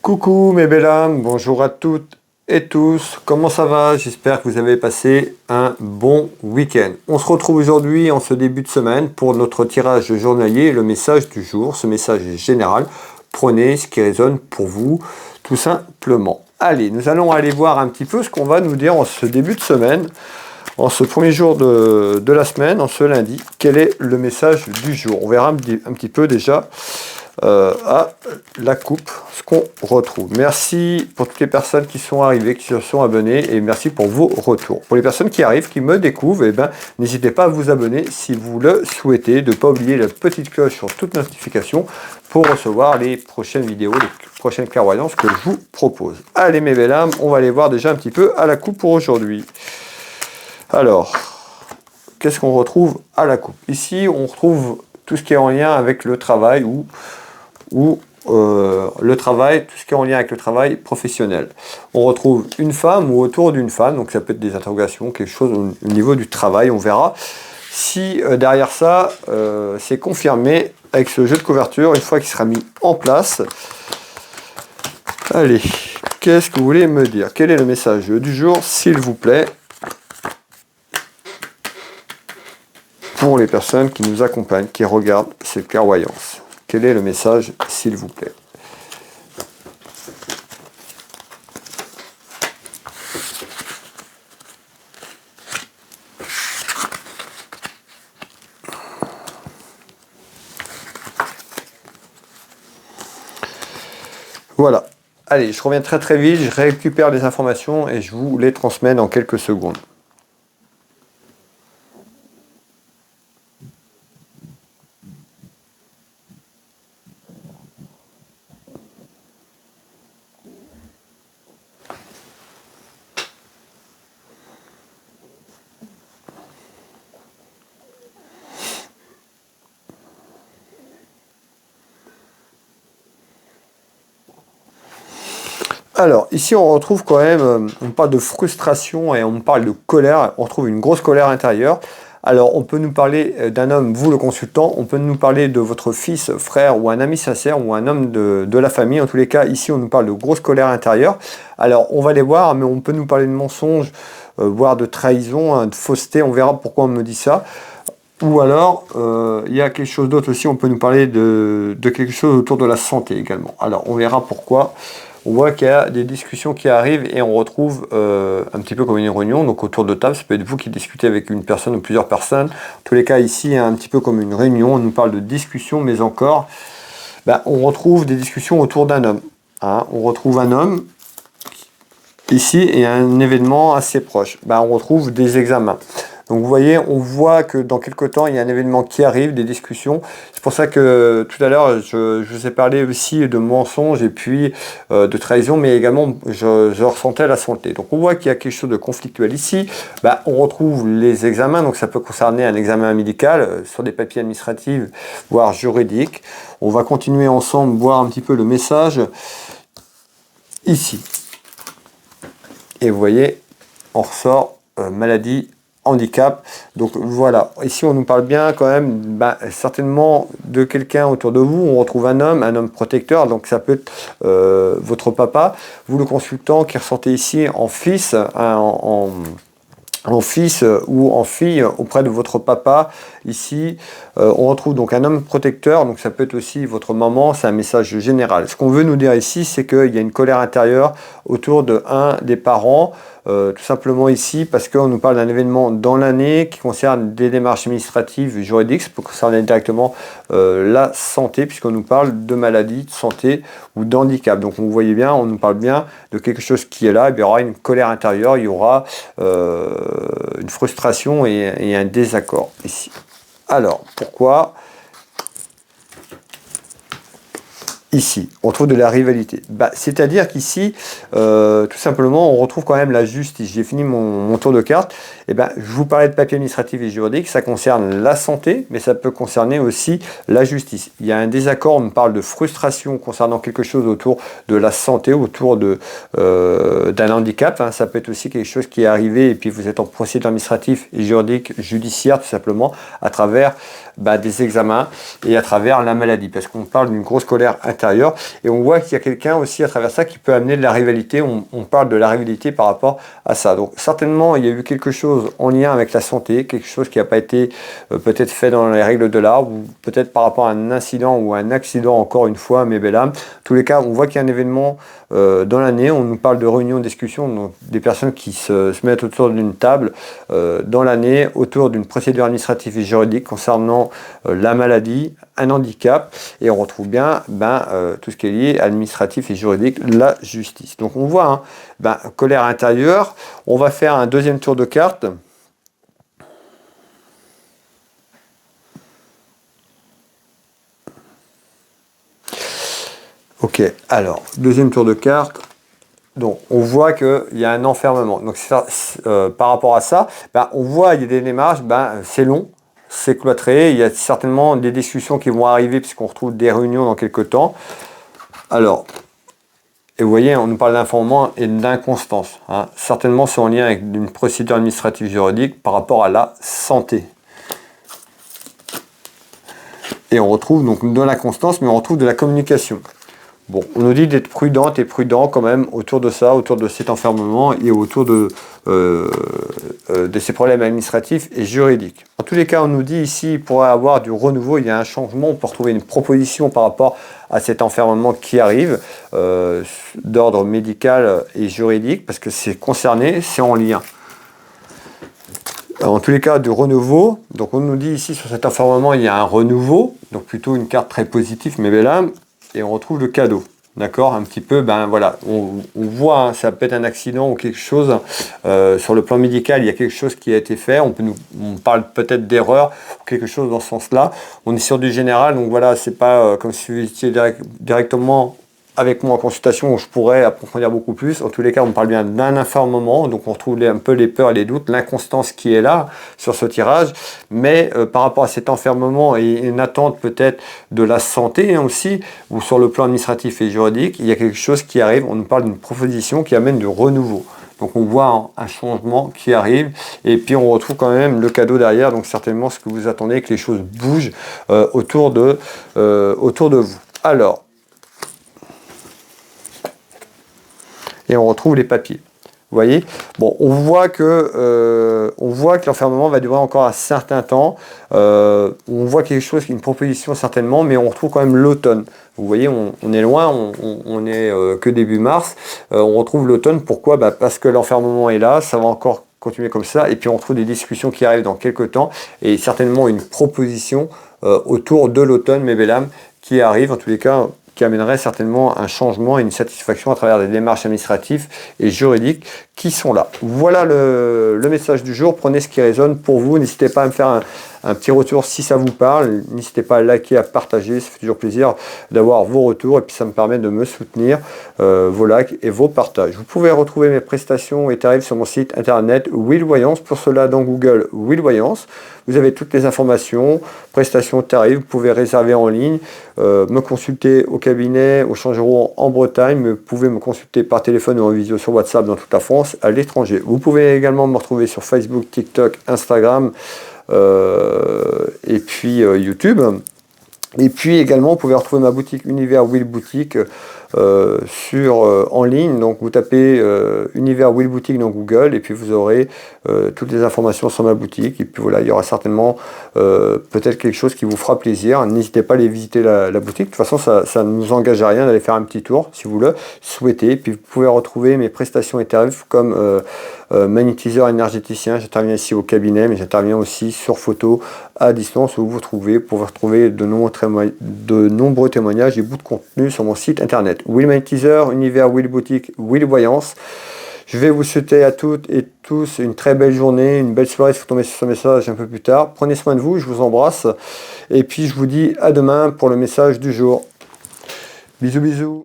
Coucou mes belles âmes, bonjour à toutes et tous, comment ça va? J'espère que vous avez passé un bon week-end. On se retrouve aujourd'hui en ce début de semaine pour notre tirage journalier, le message du jour. Ce message est général, prenez ce qui résonne pour vous, tout simplement. Allez, nous allons aller voir un petit peu ce qu'on va nous dire en ce début de semaine, en ce premier jour de la semaine, en ce lundi. Quel est le message du jour? On verra un petit peu déjà à la coupe ce qu'on retrouve. Merci pour toutes les personnes qui sont arrivées, qui se sont abonnées, et merci pour vos retours. Pour les personnes qui arrivent, qui me découvrent, n'hésitez pas à vous abonner si vous le souhaitez, de ne pas oublier la petite cloche sur toute notification pour recevoir les prochaines vidéos, les prochaines clairvoyances que je vous propose. Allez mes belles âmes, on va aller voir déjà un petit peu à la coupe pour aujourd'hui. Alors, qu'est-ce qu'on retrouve à la coupe? Ici, on retrouve tout ce qui est en lien avec le travail ou le travail, tout ce qui est en lien avec le travail professionnel. On retrouve une femme ou autour d'une femme, donc ça peut être des interrogations, quelque chose au niveau du travail, on verra. Si derrière ça, c'est confirmé avec ce jeu de couverture, une fois qu'il sera mis en place. Allez, qu'est-ce que vous voulez me dire? Quel est le message du jour, s'il vous plaît, pour les personnes qui nous accompagnent, qui regardent ces clairvoyances? Quel est le message, s'il vous plaît? Voilà. Allez, je reviens très vite, je récupère les informations et je vous les transmets dans quelques secondes. Alors, ici, on retrouve quand même, on parle de frustration et on parle de colère, on retrouve une grosse colère intérieure. Alors, on peut nous parler d'un homme, vous le consultant, on peut nous parler de votre fils, frère ou un ami sincère ou un homme de la famille. En tous les cas, ici, on nous parle de grosse colère intérieure. Alors, on va les voir, mais on peut nous parler de mensonges, voire de trahison, hein, de fausseté. On verra pourquoi on me dit ça. Ou alors, il y a quelque chose d'autre aussi, on peut nous parler de quelque chose autour de la santé également. Alors, on verra pourquoi. On voit qu'il y a des discussions qui arrivent et on retrouve un petit peu comme une réunion, donc autour de table, ça peut être vous qui discutez avec une personne ou plusieurs personnes. En tous les cas, ici, un petit peu comme une réunion, on nous parle de discussion, mais encore, on retrouve des discussions autour d'un homme. Hein. On retrouve un homme ici et un événement assez proche. On retrouve des examens. Donc vous voyez, on voit que dans quelques temps, il y a un événement qui arrive, des discussions. C'est pour ça que tout à l'heure, je vous ai parlé aussi de mensonges et puis de trahison, mais également, je ressentais la santé. Donc on voit qu'il y a quelque chose de conflictuel ici. On retrouve les examens, donc ça peut concerner un examen médical sur des papiers administratifs, voire juridiques. On va continuer ensemble, voir un petit peu le message ici. Et vous voyez, on ressort maladie, handicap. Donc voilà, ici on nous parle bien quand même certainement de quelqu'un autour de vous. On retrouve un homme protecteur, donc ça peut être votre papa, vous le consultant qui ressentez ici en fils, en fils ou en fille auprès de votre papa. Ici, on retrouve donc un homme protecteur, donc ça peut être aussi votre maman, c'est un message général. Ce qu'on veut nous dire ici, c'est qu'il y a une colère intérieure autour de un des parents, tout simplement ici, parce qu'on nous parle d'un événement dans l'année qui concerne des démarches administratives, juridiques, ça peut concerner directement la santé, puisqu'on nous parle de maladie, de santé ou d'handicap. Donc vous voyez bien, on nous parle bien de quelque chose qui est là, il y aura une colère intérieure, il y aura une frustration et un désaccord ici. Alors, pourquoi ici, on trouve de la rivalité? C'est-à-dire qu'ici, tout simplement, on retrouve quand même la justice. J'ai fini mon tour de carte. Je vous parlais de papier administratif et juridique. Ça concerne la santé, mais ça peut concerner aussi la justice. Il y a un désaccord, on me parle de frustration concernant quelque chose autour de la santé, autour d'un handicap. Hein. Ça peut être aussi quelque chose qui est arrivé et puis vous êtes en procédure administrative et juridique, judiciaire, tout simplement, à travers des examens et à travers la maladie. Parce qu'on parle d'une grosse colère intérieure intérieur. Et on voit qu'il y a quelqu'un aussi à travers ça qui peut amener de la rivalité. On parle de la rivalité par rapport à ça. Donc certainement, il y a eu quelque chose en lien avec la santé, quelque chose qui n'a pas été peut-être fait dans les règles de l'art, ou peut-être par rapport à un incident ou un accident, encore une fois, mes belles âmes. En tous les cas, on voit qu'il y a un événement dans l'année. On nous parle de réunions, de discussions, donc des personnes qui se mettent autour d'une table dans l'année, autour d'une procédure administrative et juridique concernant la maladie, un handicap, et on retrouve bien tout ce qui est lié administratif et juridique, la justice. Donc on voit colère intérieure. On va faire un deuxième tour de cartes. Ok, alors, deuxième tour de cartes. Donc, on voit qu'il y a un enfermement. Donc, par rapport à ça, on voit il y a des démarches, c'est long, c'est cloîtré. Il y a certainement des discussions qui vont arriver puisqu'on retrouve des réunions dans quelques temps. Alors, et vous voyez, on nous parle d'informement et d'inconstance. Certainement, c'est en lien avec une procédure administrative juridique par rapport à la santé. Et on retrouve donc de l'inconstance, mais on retrouve de la communication. Bon, on nous dit d'être prudente et prudent quand même autour de ça, autour de cet enfermement et autour de ces problèmes administratifs et juridiques. En tous les cas, on nous dit ici, pour avoir du renouveau, il y a un changement, on peut retrouver une proposition par rapport à cet enfermement qui arrive, d'ordre médical et juridique, parce que c'est concerné, c'est en lien. En tous les cas, du renouveau. Donc on nous dit ici, sur cet enfermement, il y a un renouveau, donc plutôt une carte très positive, mes belles âmes. Et on retrouve le cadeau, d'accord, un petit peu, voilà, on voit, ça peut être un accident ou quelque chose, sur le plan médical, il y a quelque chose qui a été fait, on parle peut-être d'erreur, quelque chose dans ce sens-là, on est sur du général, donc voilà, c'est pas comme si vous étiez directement avec moi en consultation où je pourrais approfondir beaucoup plus. En tous les cas, on parle bien d'un enfermement, donc on retrouve un peu les peurs et les doutes, l'inconstance qui est là sur ce tirage, mais par rapport à cet enfermement et une attente peut-être de la santé aussi, ou sur le plan administratif et juridique, il y a quelque chose qui arrive, on nous parle d'une proposition qui amène du renouveau. Donc on voit un changement qui arrive, et puis on retrouve quand même le cadeau derrière, donc certainement ce que vous attendez, que les choses bougent autour de vous. Alors, et on retrouve les papiers. Vous voyez, bon, on voit que l'enfermement va durer encore un certain temps. On voit quelque chose, une proposition certainement, mais on retrouve quand même l'automne. Vous voyez, on est loin, on est que début mars. On retrouve l'automne. Pourquoi? Parce que l'enfermement est là, ça va encore continuer comme ça. Et puis on retrouve des discussions qui arrivent dans quelques temps et certainement une proposition autour de l'automne, mes belles âmes, qui arrive en tous les cas, qui amènerait certainement un changement et une satisfaction à travers des démarches administratives et juridiques qui sont là. Voilà le message du jour. Prenez ce qui résonne pour vous. N'hésitez pas à me faire un petit retour si ça vous parle. N'hésitez pas à liker, à partager. Ça fait toujours plaisir d'avoir vos retours et puis ça me permet de me soutenir, vos likes et vos partages. Vous pouvez retrouver mes prestations et tarifs sur mon site internet Will Voyance. Pour cela, dans Google, Will Voyance. Vous avez toutes les informations, prestations, tarifs. Vous pouvez réserver en ligne, me consulter au cabinet, au Changereau en Bretagne. Vous pouvez me consulter par téléphone ou en visio sur WhatsApp dans toute la France, à l'étranger. Vous pouvez également me retrouver sur Facebook, TikTok, Instagram et puis YouTube. Et puis également, vous pouvez retrouver ma boutique Univers Will Boutique en ligne. Donc vous tapez Univers Will Boutique dans Google et puis vous aurez toutes les informations sur ma boutique. Et puis voilà, il y aura certainement peut-être quelque chose qui vous fera plaisir. N'hésitez pas à aller visiter la boutique. De toute façon, ça ne nous engage à rien d'aller faire un petit tour si vous le souhaitez. Et puis vous pouvez retrouver mes prestations et tarifs comme magnétiseur énergéticien. J'interviens ici au cabinet, mais j'interviens aussi sur photo à distance où vous pouvez retrouver de nombreux témoignages et bouts de contenu sur mon site internet. Will Magnétiseur, Univers Will Boutique, Will Voyance. Je vais vous souhaiter à toutes et tous une très belle journée, une belle soirée si vous tombez sur ce message un peu plus tard. Prenez soin de vous, je vous embrasse. Et puis je vous dis à demain pour le message du jour. Bisous, bisous.